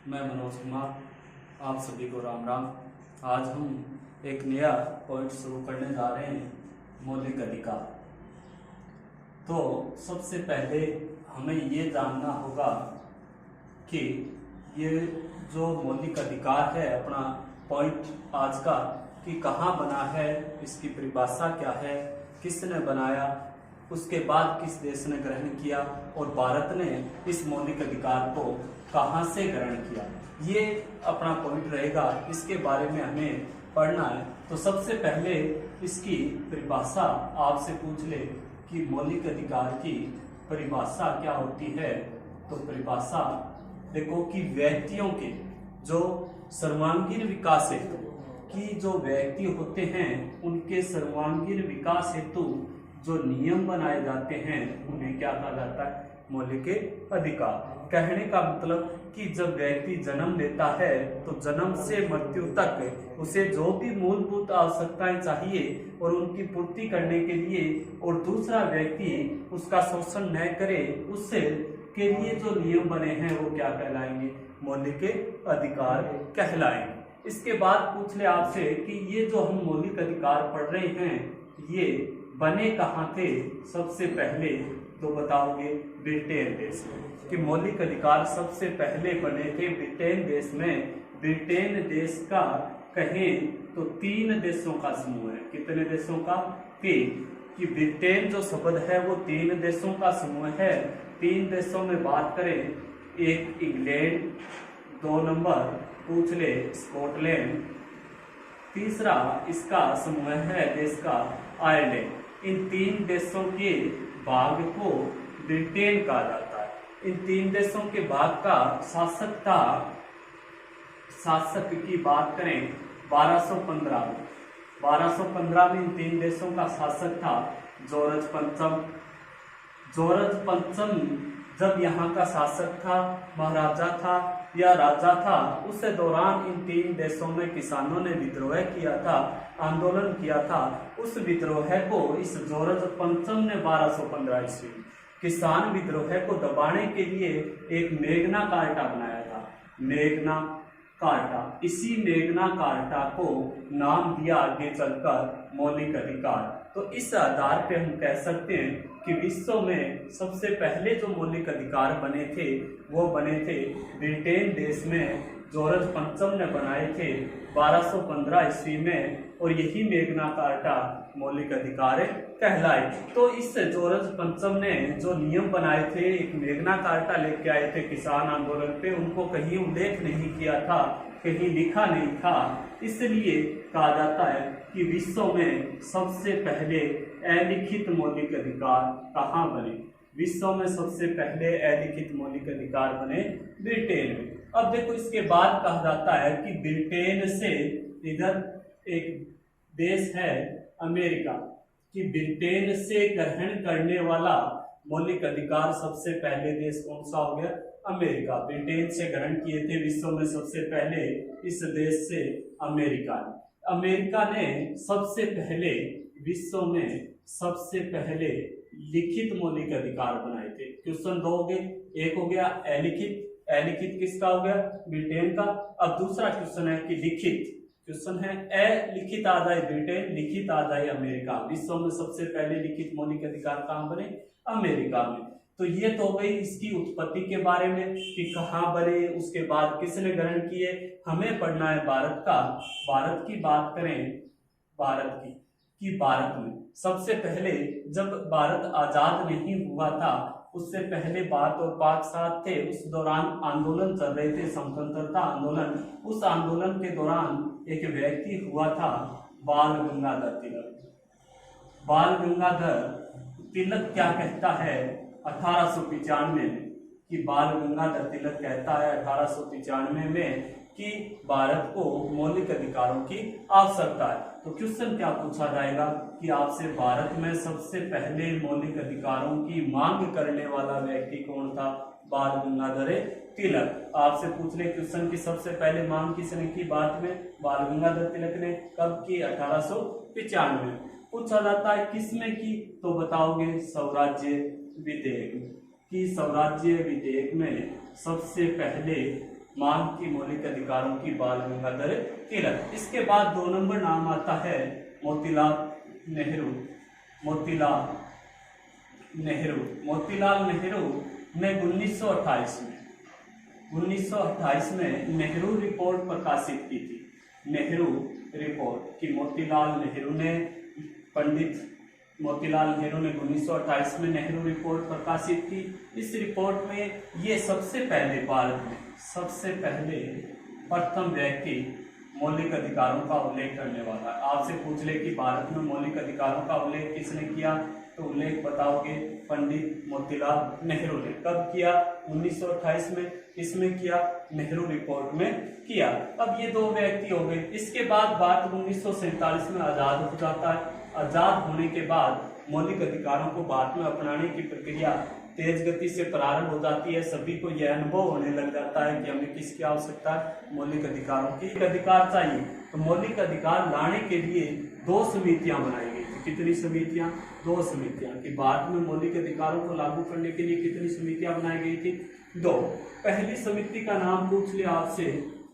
मैं मनोज कुमार, आप सभी को राम राम। आज हम एक नया पॉइंट शुरू करने जा रहे हैं, मौलिक अधिकार। तो सबसे पहले हमें ये जानना होगा कि ये जो मौलिक अधिकार है, अपना पॉइंट आज का, कि कहाँ बना है, इसकी परिभाषा क्या है, किसने बनाया, उसके बाद किस देश ने ग्रहण किया और भारत ने इस मौलिक अधिकार को कहाँ से ग्रहण किया, ये अपना पॉइंट रहेगा। इसके बारे में हमें पढ़ना है। तो सबसे पहले इसकी परिभाषा आपसे पूछ ले कि मौलिक अधिकार की परिभाषा क्या होती है। तो परिभाषा देखो कि व्यक्तियों के जो सर्वांगीण विकास हेतु कि जो व्यक्ति होते हैं, उनके सर्वांगीण विकास हेतु जो नियम बनाए जाते हैं, उन्हें क्या कहा जाता है, मौलिक अधिकार। कहने का मतलब कि जब व्यक्ति जन्म लेता है तो जन्म से मृत्यु तक उसे जो भी मूलभूत आवश्यकताएं चाहिए और उनकी पूर्ति करने के लिए, और दूसरा व्यक्ति उसका शोषण न करे, उससे के लिए जो नियम बने हैं वो क्या कहलाएंगे, मौलिक अधिकार कहलाएंगे। इसके बाद पूछ ले आपसे कि ये जो हम मौलिक अधिकार पढ़ रहे हैं, ये बने कहाँ थे। सबसे पहले तो बताओगे ब्रिटेन देश में, कि मौलिक अधिकार सबसे पहले बने थे ब्रिटेन देश में। ब्रिटेन देश का कहें तो 3 देशों का समूह है। कितने देशों का? 3। कि ब्रिटेन जो शब्द है वो 3 देशों का समूह है। 3 देशों में बात करें, एक इंग्लैंड, 2 नंबर पूछ ले स्कॉटलैंड, तीसरा इसका समूह है देश का आयरलैंड। इन 3 देशों के भाग को ब्रिटेन कहा जाता है। इन 3 देशों के भाग का शासक की बात करें 1215 में इन 3 देशों का शासक था जॉर्ज पंचम। जॉर्ज पंचम जब यहाँ का शासक था, महाराजा था या राजा था, उस दौरान इन 3 देशों में किसानों ने विद्रोह किया था, आंदोलन किया था। उस विद्रोह को इस जॉर्ज पंचम ने 1215 ईस्वी किसान विद्रोह को दबाने के लिए एक मेगना कार्टा बनाया था। मेगना कार्टा, इसी मेगना कार्टा को नाम दिया आगे चलकर मौलिक अधिकार। तो इस आधार पे हम कह सकते हैं कि विश्व में सबसे पहले जो मौलिक अधिकार बने थे वो बने थे ब्रिटेन देश में। जॉर्ज पंचम ने बनाए थे 1215 ईस्वी में, और यही मेगना कार्टा मौलिक अधिकार कहलाए। तो इस जॉर्ज पंचम ने जो नियम बनाए थे, एक मेगना कार्टा लेके आए थे किसान आंदोलन पे, उनको कहीं उल्लेख नहीं किया था, कहीं लिखा नहीं था। इसलिए कहा जाता है कि विश्व में सबसे पहले अलिखित मौलिक अधिकार कहाँ बने। विश्व में सबसे पहले अलिखित मौलिक अधिकार बने ब्रिटेन में। अब देखो, इसके बाद कहा जाता है कि ब्रिटेन से इधर एक देश है अमेरिका, कि ब्रिटेन से ग्रहण करने वाला मौलिक अधिकार सबसे पहले देश कौन सा हो गया? अमेरिका। ब्रिटेन से ग्रहण किए थे विश्व में सबसे पहले इस देश से अमेरिका ने सबसे पहले विश्व में सबसे पहले लिखित मौलिक अधिकार बनाए थे। क्वेश्चन 2 हो गए, एक हो गया अलिखित। अलिखित किसका हो गया? ब्रिटेन का। अब दूसरा क्वेश्चन है कि लिखित। क्वेश्चन है अलिखित आ जाए ब्रिटेन, लिखित आ जाए अमेरिका। विश्व में सबसे पहले लिखित मौलिक अधिकार कहाँ बने? अमेरिका में। तो ये तो हो गई इसकी उत्पत्ति के बारे में कि कहाँ बने, उसके बाद किसने ग्रहण किए। हमें पढ़ना है भारत का। भारत की बात करें, भारत की, कि भारत में सबसे पहले जब भारत आजाद नहीं हुआ था, उससे पहले भारत और पाक साथ थे, उस दौरान आंदोलन चल रहे थे, स्वतंत्रता आंदोलन। उस आंदोलन के दौरान एक व्यक्ति हुआ था बाल गंगाधर तिलक। बाल गंगाधर तिलक क्या कहता है 1895 में, कि बाल गंगाधर तिलक कहता है 1895 में कि भारत को मौलिक अधिकारों की आवश्यकता है। तो क्वेश्चन क्या पूछा जाएगा कि आपसे, भारत में सबसे पहले मौलिक अधिकारों की मांग करने वाला व्यक्ति कौन था? बाल गंगाधर तिलक। आपसे पूछ ले क्वेश्चन की सबसे पहले मांग किसने की? भारत में बाल गंगाधर तिलक ने। कब की? 1895 में। पूछा जाता है किसमें की, तो बताओगे स्वराज्य विधेयक, कि स्वराज्य विधेयक में सबसे पहले मांग की मौलिक अधिकारों की बाल गंगाधर तिलक। इसके बाद 2 नंबर नाम आता है मोतीलाल नेहरू। मोतीलाल नेहरू ने 1928 में नेहरू रिपोर्ट प्रकाशित की थी। नेहरू रिपोर्ट कि पंडित मोतीलाल नेहरू ने 1928 में नेहरू रिपोर्ट प्रकाशित की। इस रिपोर्ट में ये सबसे पहले भारत में प्रथम व्यक्ति मौलिक अधिकारों का उल्लेख करने वाला है। आपसे पूछ ले कि भारत में मौलिक अधिकारों का उल्लेख किसने किया, तो उल्लेख बताओगे पंडित मोतीलाल नेहरू ने। कब किया? 1928 में। इसमें किया? नेहरू रिपोर्ट में किया। अब ये 2 व्यक्ति हो गए। इसके बाद भारत 1947 में आजाद हो जाता है। आजाद होने के बाद मौलिक अधिकारों को भारत में अपनाने की प्रक्रिया तेज गति से प्रारंभ हो जाती है। सभी को यह अनुभव होने लग जाता है कि हमें किसकी आवश्यकता है? मौलिक अधिकारों की। अधिकार चाहिए तो मौलिक अधिकार लाने के लिए 2 समितियां बनाई गई थी। कितनी समितियां? 2 समितियां। कि भारत में मौलिक अधिकारों को लागू करने के लिए कितनी समितियां बनाई गई थी? 2। पहली समिति का नाम पूछ लिया आपसे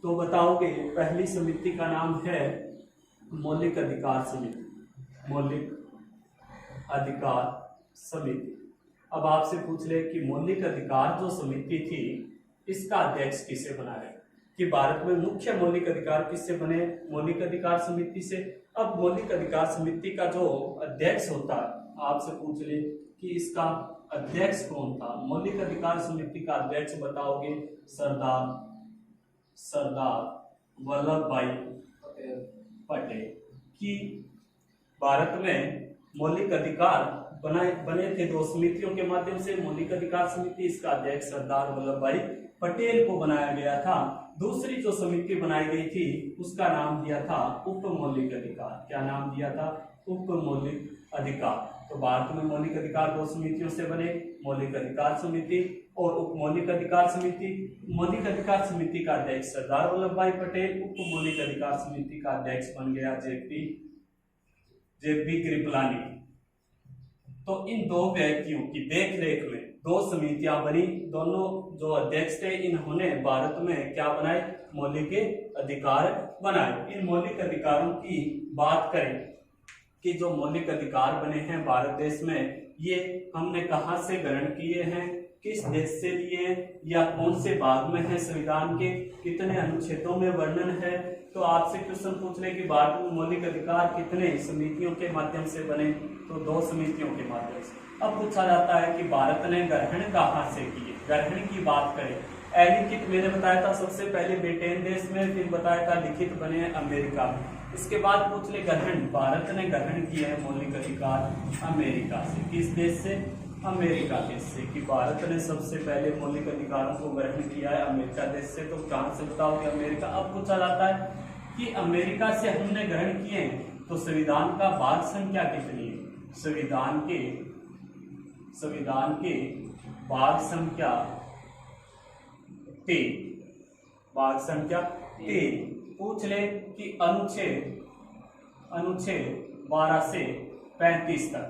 तो बताओगे। पहली समिति का नाम है मौलिक अधिकार समिति। मौलिक अधिकार समिति। अब आपसे पूछ ले कि मौलिक अधिकार जो समिति थी इसका अध्यक्ष किसे बनाया? कि भारत में मुख्य मौलिक अधिकार किससे बने? मौलिक अधिकार समिति से। अब मौलिक अधिकार समिति का जो अध्यक्ष होता है, आपसे पूछ ले कि इसका अध्यक्ष कौन था? मौलिक अधिकार समिति का अध्यक्ष बताओगे सरदार वल्लभ भाई पटेल। कि भारत में मौलिक अधिकार बने थे 2 समितियों के माध्यम से। मौलिक अधिकार समिति, इसका अध्यक्ष सरदार वल्लभ भाई पटेल को बनाया गया था। दूसरी जो समिति बनाई गई थी उसका नाम दिया था उप मौलिक अधिकार। क्या नाम दिया था? उप मौलिक अधिकार। तो भारत में मौलिक अधिकार 2 समितियों से बने, मौलिक अधिकार समिति और उप मौलिक अधिकार समिति। मौलिक अधिकार समिति का अध्यक्ष सरदार वल्लभ भाई पटेल। उप मौलिक अधिकार समिति का अध्यक्ष बन गया जेपी कृपलानी। तो इन 2 व्यक्तियों की देखरेख में 2 समितियां बनी। दोनों जो अध्यक्ष थे इन्होंने भारत में क्या बनाए? मौलिक अधिकार बनाए। इन मौलिक अधिकारों की बात करें कि जो मौलिक अधिकार बने हैं भारत देश में, ये हमने कहां से ग्रहण किए हैं, किस देश से लिए, या कौन से भाग में है संविधान के, कितने अनुच्छेदों में वर्णन है। तो आपसे क्वेश्चन पूछ ले कि भारत में मौलिक अधिकार कितने समितियों के माध्यम से बने, तो 2 समितियों के माध्यम से। अब पूछा जाता है कि भारत ने ग्रहण कहां से किए? ग्रहण की बात करें, अलिखित मैंने बताया था सबसे पहले ब्रिटेन देश में, फिर बताया था लिखित बने अमेरिका में। इसके बाद पूछ ले ग्रहण, भारत ने ग्रहण किया है मौलिक अधिकार अमेरिका से। किस देश से? अमेरिका देश से। कि भारत ने सबसे पहले मौलिक अधिकारों को ग्रहण किया है अमेरिका देश से। तो कहां से बताओगे? अमेरिका। अब पूछा जाता है कि अमेरिका से हमने ग्रहण किए तो संविधान का भाग संख्या कितनी है? संविधान के भाग संख्या 3। भाग संख्या 3। पूछ ले कि अनुच्छेद 12 से 35 तक,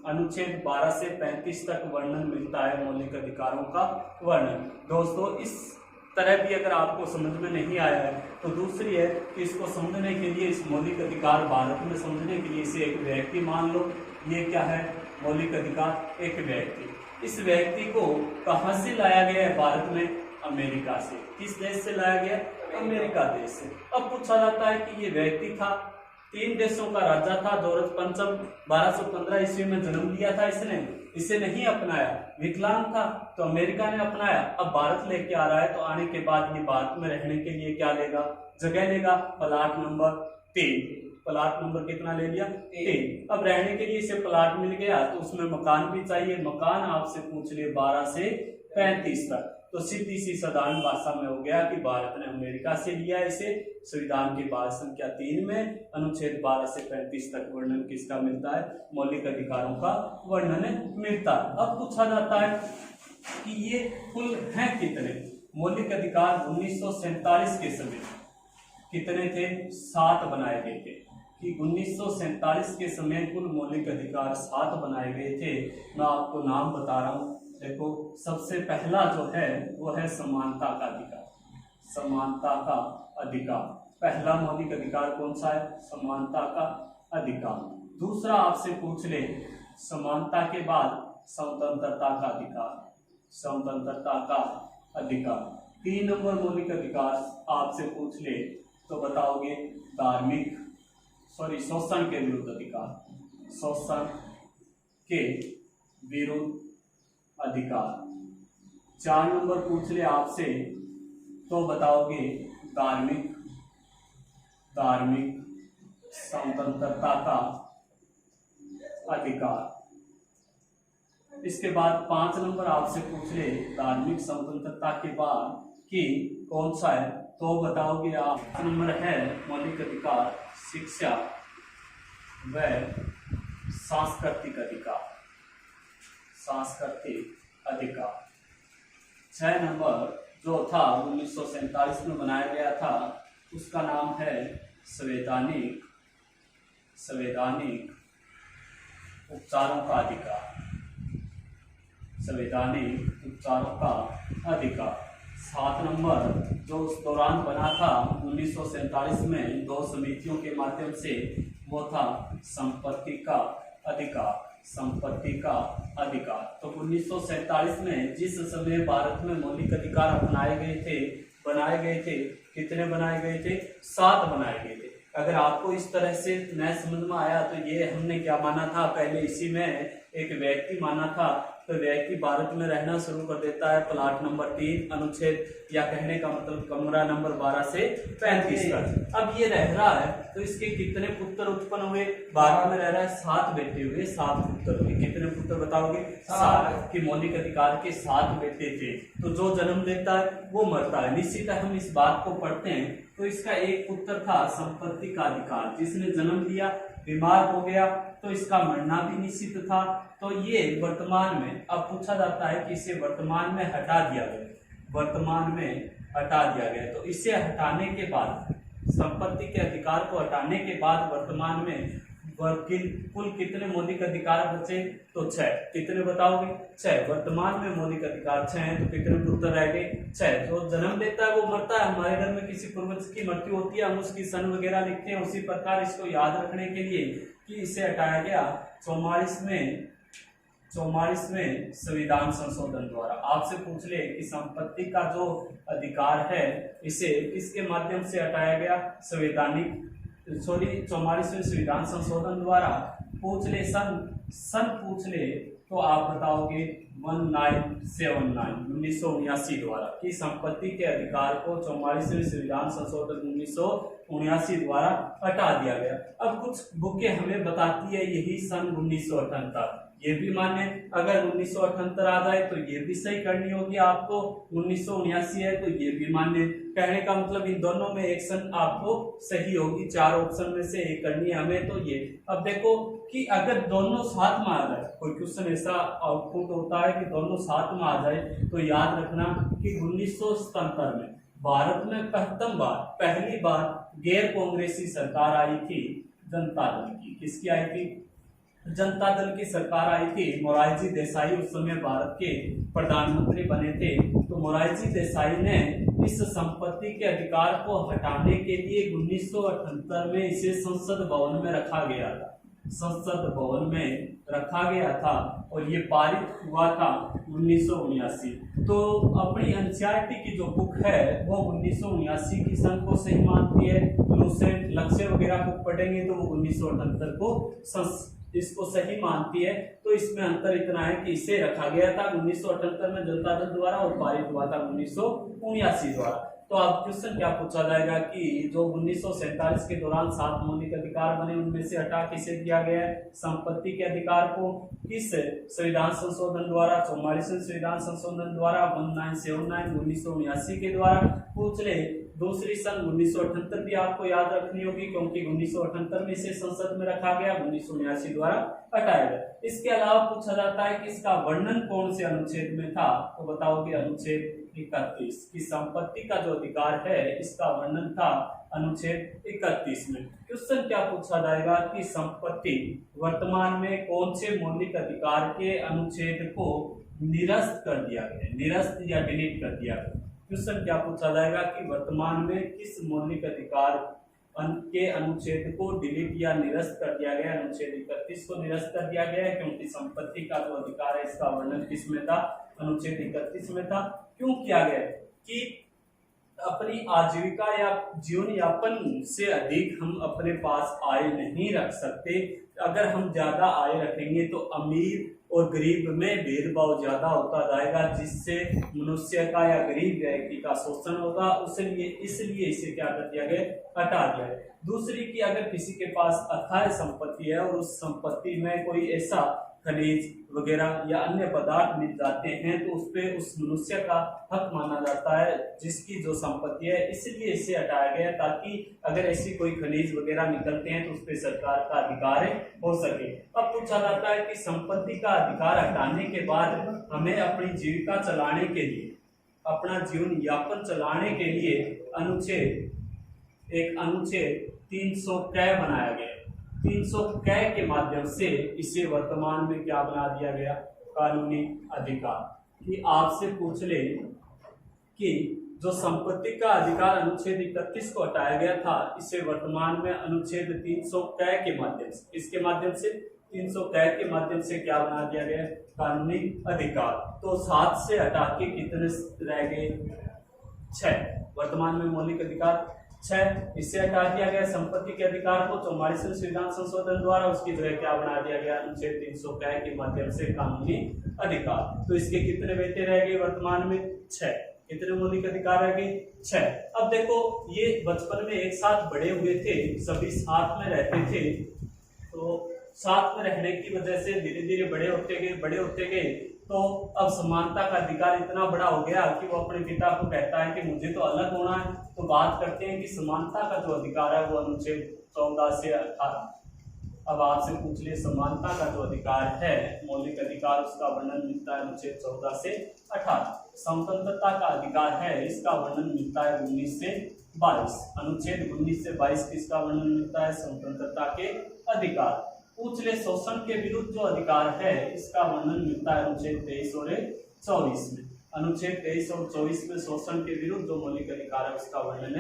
अनुच्छेद 12 से 35 तक वर्णन मिलता है मौलिक अधिकारों का वर्णन। दोस्तों इस तरह भी अगर आपको समझ में नहीं आया है तो दूसरी है कि इसको समझने के लिए, इस मौलिक अधिकार भारत में समझने के लिए इसे एक व्यक्ति मान लो। ये क्या है? मौलिक अधिकार एक व्यक्ति। इस व्यक्ति को कहां से लाया गया है भारत में? अमेरिका से। किस देश से लाया गया? अमेरिका देश से। अब पूछा जाता है कि ये व्यक्ति था, 3 देशों का राजा था। जॉर्ज पंचम 1215 ईस्वी में जन्म लिया था इसने, इसे नहीं अपनाया, विकलांग था तो अमेरिका ने अपनाया। अब भारत लेके आ रहा है तो आने के बाद ये भारत में रहने के लिए क्या लेगा? जगह लेगा। Plot number 3। प्लाट नंबर कितना ले लिया? 3। अब रहने के लिए इसे प्लाट मिल गया तो उसमें मकान भी चाहिए। मकान आपसे पूछ लिए 12 से 35 तक। तो सीधी सी साधारण भाषा में हो गया कि भारत ने अमेरिका से लिया इसे। संविधान की भाग संख्या 3 में अनुच्छेद 12 से 35 तक वर्णन किसका मिलता है? मौलिक अधिकारों का वर्णन मिलता है। अब पूछा जाता है कि ये कुल हैं कितने? मौलिक अधिकार 1947 के समय कितने थे? 7 बनाए गए थे। कि 1947 के समय कुल मौलिक अधिकार 7 बनाए गए थे। मैं आपको नाम बता रहा हूं। देखो सबसे पहला जो है वो है समानता का अधिकार। समानता का अधिकार। पहला मौलिक अधिकार कौन सा है? समानता का अधिकार। दूसरा आपसे पूछ ले समानता के बाद स्वतंत्रता का अधिकार, स्वतंत्रता का अधिकार। 3 नंबर मौलिक अधिकार आपसे पूछ ले तो बताओगे शोषण के विरुद्ध अधिकार, शोषण के विरुद्ध अधिकार। 4 नंबर पूछ ले आपसे तो बताओगे धार्मिक स्वतंत्रता का अधिकार। इसके बाद 5 नंबर आपसे पूछ ले धार्मिक स्वतंत्रता के बाद कि कौन सा है तो बताओगे आप। 5 नंबर है मौलिक अधिकार शिक्षा व सांस्कृतिक अधिकार, सांस्कृतिक अधिकार। 6 नंबर जो था 1947 में बनाया गया था उसका नाम है संवैधानिक उपचारों का अधिकार, संवैधानिक उपचारों का अधिकार। 7 नंबर जो उस दौरान बना था 1947 में 2 समितियों के माध्यम से वो था संपत्ति का अधिकार, संपत्ति का अधिकार। तो 1947 में जिस समय भारत में मौलिक अधिकार अपनाए गए थे, बनाए गए थे, कितने बनाए गए थे? 7 बनाए गए थे। अगर आपको इस तरह से न समझ में आया तो ये हमने क्या माना था, पहले इसी में एक व्यक्ति माना था, तो व्यक्ति भारत में रहना शुरू कर देता है प्लाट नंबर 3 अनुच्छेद या कहने का मतलब कमरा नंबर 12 से 35 तक। अब ये रह रहा है तो इसके कितने पुत्र उत्पन्न हुए? भारत में रह रहा है 7 बेटे हुए, 7 पुत्र हुए। कितने पुत्र बताओगे? 7 के मौलिक अधिकार के 7 बेटे थे। तो जो जन्म लेता है वो मरता है। निश्चित हम इस बात को पढ़ते हैं तो इसका एक पुत्र था संपत्ति का अधिकार, जिसने जन्म लिया बीमार हो गया तो इसका मरना भी निश्चित था। तो ये वर्तमान में अब पूछा जाता है कि इसे वर्तमान में हटा दिया गया, वर्तमान में हटा दिया गया। तो इसे हटाने के बाद संपत्ति के अधिकार को हटाने के बाद वर्तमान में कुल कितने मौलिक अधिकार बचे? तो 6। कितने बताओगे? 6। वर्तमान में मौलिक अधिकार 6 हैं तो कितने पुत्र रह गए? 6। जो जन्म लेता है वो मरता है। हमारे घर में किसी पूर्वज की मृत्यु होती है, हम उसकी सन वगैरह लिखते हैं। उसी प्रकार इसको याद रखने के लिए कि इसे हटाया गया 44 में संविधान संशोधन द्वारा। आपसे पूछ ले कि संपत्ति का जो अधिकार है इसे किसके माध्यम से हटाया गया? 44वें संविधान संशोधन द्वारा। पूछ ले सन पूछ ले तो आप बताओगे 1979 द्वारा कि संपत्ति के अधिकार को 44वें संविधान संशोधन 1979 द्वारा हटा दिया गया। अब कुछ बुकें हमें बताती है यही सन 1978, ये भी मान्य। अगर 1978 आ जाए तो ये भी सही करनी होगी आपको। 1979 है तो ये भी मान्य। कहने का मतलब इन दोनों में एक सन आपको सही होगी। 4 ऑप्शन में से एक करनी है हमें, तो ये। अब देखो कि अगर दोनों साथ में आ जाए, कोई क्वेश्चन ऐसा आउटपुट होता है कि दोनों साथ में आ जाए, तो याद रखना कि 1977 में भारत में पहली बार गैर कांग्रेसी सरकार आई थी, जनता दल की। किसकी आई थी? जनता दल की सरकार आई थी। मोरारजी देसाई उस समय भारत के प्रधानमंत्री बने थे। तो मोरारजी देसाई ने इस संपत्ति के अधिकार को हटाने के लिए 1978 में इसे संसद भवन में रखा गया था, संसद भवन में रखा गया था और ये पारित हुआ था 1979। तो अपनी एनसीईआरटी की जो बुक है वो 1979 की सन को सही मानती है। लूसेंट लक्ष्य वगैरह बुक पढ़ेंगे तो वो 1978 को इसको सही मानती है। तो इसमें अंतर इतना है कि इसे रखा गया था 1978 में जनता दल द्वारा और पारित हुआ था 1979 द्वारा। तो अब क्वेश्चन क्या पूछा जाएगा कि जो 1947 के दौरान 7 मौलिक अधिकार बने उनमें से हटा किसे दिया गया है? संपत्ति के अधिकार को। किस संविधान संशोधन द्वारा? 44वें संविधान संशोधन द्वारा 1979 1979 के द्वारा। पूछ ले दूसरी सन 1978 भी आपको याद रखनी होगी क्योंकि 1978 में इसे संसद में रखा गया, 1979 द्वारा हटाया गया। इसके अलावा पूछा जाता है कि इसका वर्णन कौन से अनुच्छेद में था? तो बताओगे अनुच्छेद 31 की संपत्ति का जो अधिकार है इसका वर्णन था अनुच्छेद 31 में। क्वेश्चन क्या पूछा जाएगा कि संपत्ति वर्तमान में कौन से मौलिक अधिकार के अनुच्छेद को निरस्त कर दिया गया, निरस्त या डिलीट कर दिया गया? क्वेश्चन क्या पूछा जाएगा कि वर्तमान में किस मौलिक अधिकार के अनुच्छेद को डिलीट या निरस्त कर दिया गया, अनुच्छेद 31 को निरस्त कर दिया गया है, क्योंकि संपत्ति का जो अधिकार है इसका वर्णन किस में था, अनुच्छेद 31 में था। क्यों किया गया कि अपनी आजीविका या जीवन यापन से अधिक हम अपने पास आय नहीं रख सकते। अगर हम ज्यादा आय रखेंगे तो अमीर और गरीब में भेदभाव ज्यादा होता जाएगा, जिससे मनुष्य का या गरीब व्यक्ति का शोषण होगा। इसलिए इसे क्या कर दिया गया, हटा दिया है। दूसरी की अगर किसी के पास अथाह संपत्ति है और उस संपत्ति में कोई ऐसा खनिज वगैरह या अन्य पदार्थ मिल जाते हैं तो उस पे उस मनुष्य का हक माना जाता है जिसकी जो संपत्ति है, इसलिए इसे हटाया गया ताकि अगर ऐसी कोई खनिज वगैरह निकलते हैं तो उस पे सरकार का अधिकार हो सके। अब पूछा जाता है कि संपत्ति का अधिकार हटाने के बाद हमें अपनी जीविका चलाने के लिए, अपना जीवन यापन चलाने के लिए अनुच्छेद 300 कै बनाया गया। 300 कै के माध्यम से इसे वर्तमान में क्या बना दिया गया, कानूनी अधिकार। कि आपसे पूछ ले कि जो संपत्ति का अधिकार अनुच्छेद 31 को हटाया गया था, इसे वर्तमान में अनुच्छेद 300 कै के माध्यम से, इसके माध्यम से 300 कै के माध्यम से क्या बना दिया गया, कानूनी अधिकार। तो 7 से हटा के कितने रह गए, 6। वर्तमान में मौलिक अधिकार 6, इससे हटा दिया गया संपत्ति के अधिकार को 44वें संविधान संशोधन द्वारा, उसकी जगह क्या बना दिया गया, अनुच्छेद 300 कै के माध्यम से कानूनी अधिकार। तो इसके कितने बेटे रह गए वर्तमान में, 6। कितने मौलिक अधिकार रह गए, 6। अब देखो ये बचपन में एक साथ बड़े हुए थे, सभी साथ में रहते थे, तो साथ में रहने की वजह से धीरे धीरे बड़े होते गए। तो अब समानता का अधिकार इतना बड़ा हो गया कि वो अपने पिता को कहता है कि मुझे तो अलग होना है। तो बात करते हैं कि समानता का जो अधिकार है वो अनुच्छेद 14 से 18। अब आपसे पूछ लिए समानता का जो अधिकार है, मौलिक अधिकार, उसका वर्णन मिलता है अनुच्छेद 14 से 18। स्वतंत्रता का अधिकार है, इसका वर्णन मिलता है 19 से 22। अनुच्छेद 19 से 22 किसका वर्णन मिलता है, स्वतंत्रता के अधिकार। पूछ ले शोषण के विरुद्ध जो अधिकार है, इसका वर्णन मिलता है अनुच्छेद 23 और 24 में। अनुच्छेद 23 और 24 में शोषण के विरुद्ध जो मौलिक अधिकार है उसका वर्णन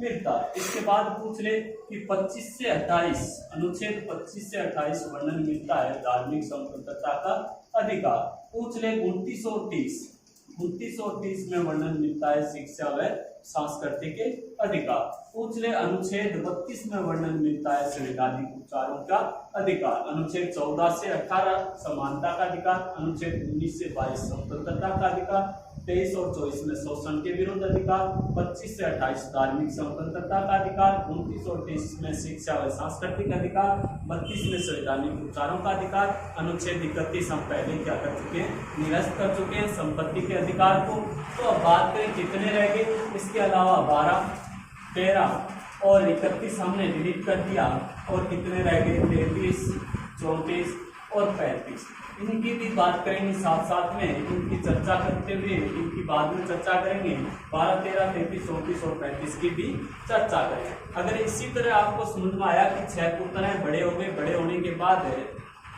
मिलता है। इसके बाद पूछ ले कि 25 से 28, अनुच्छेद 25 से 28 वर्णन मिलता है धार्मिक स्वतंत्रता का अधिकार। पूछ ले 29 और 30 में वर्णन मिलता है शिक्षा व सांस्कृतिक अधिकार। पूछ ले अनुच्छेद 32 में वर्णन मिलता है संवैधानिक उपचारों का अधिकार। अनुच्छेद 14 से 18 समानता का अधिकार, अनुच्छेद 19 से 22 स्वतंत्रता का अधिकार, 23 और 24 में शोषण के विरुद्ध अधिकार, 25 से 28 धार्मिक स्वतंत्रता का अधिकार, 29 और 30 में शिक्षा व सांस्कृतिक अधिकार, 32 में संवैधानिक उपचारों का अधिकार। अनुच्छेद 31 हम पहले क्या कर चुके हैं, निरस्त कर चुके हैं संपत्ति के अधिकार को। तो अब बात करें कितने रह गए, इसके अलावा 12, 13 और 31 हमने डिलीट कर दिया, और कितने रह गए 33, 34 और 35। इनकी भी बात करेंगे साथ साथ में, इनकी चर्चा करते हुए इनकी बाद में चर्चा करेंगे। 12, 13, 33, 34 और 35 की भी चर्चा करेंगे। अगर इसी तरह आपको समझ में आया कि 6 पुत्र बड़े हो गए, बड़े होने के बाद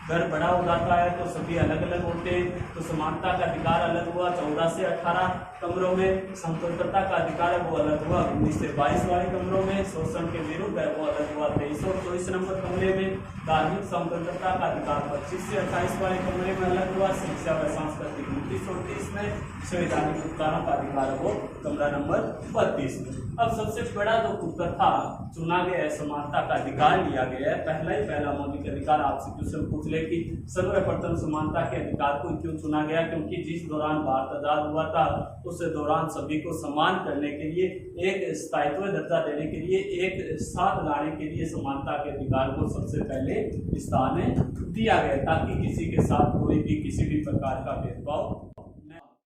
घर बड़ा हो जाता है तो सभी अलग अलग होते हैं, तो समानता का अधिकार अलग हुआ 14 से 18 कमरों में, स्वतंत्रता का अधिकार है वो अलग हुआ 19 से 22 वाले कमरों में, शोषण के विरुद्ध है वो अलग हुआ 23 और 24 नंबर कमरे में, धार्मिक स्वतंत्रता का अधिकार 25 से 28 वाले कमरे में अलग हुआ, शिक्षा व सांस्कृतिक 29 और 30 में, संवैधानिक उपचारों का अधिकार है वो कमरा नंबर 32 में। अब सबसे बड़ा जो उत्तर था चुना गया है, समानता का अधिकार लिया गया है। पहला मौलिक अधिकार आपसे क्वेश्चन पूछ ले कि सर्वप्रथम समानता के अधिकार को क्यों चुना गया, क्योंकि जिस दौरान भारत आजाद हुआ था उस दौरान सभी को समान करने के लिए, एक स्थायित्व दर्जा देने के लिए, एक साथ लाने के लिए समानता के अधिकार को सबसे पहले स्थान दिया गया, ताकि किसी के साथ कोई भी किसी भी प्रकार का भेदभाव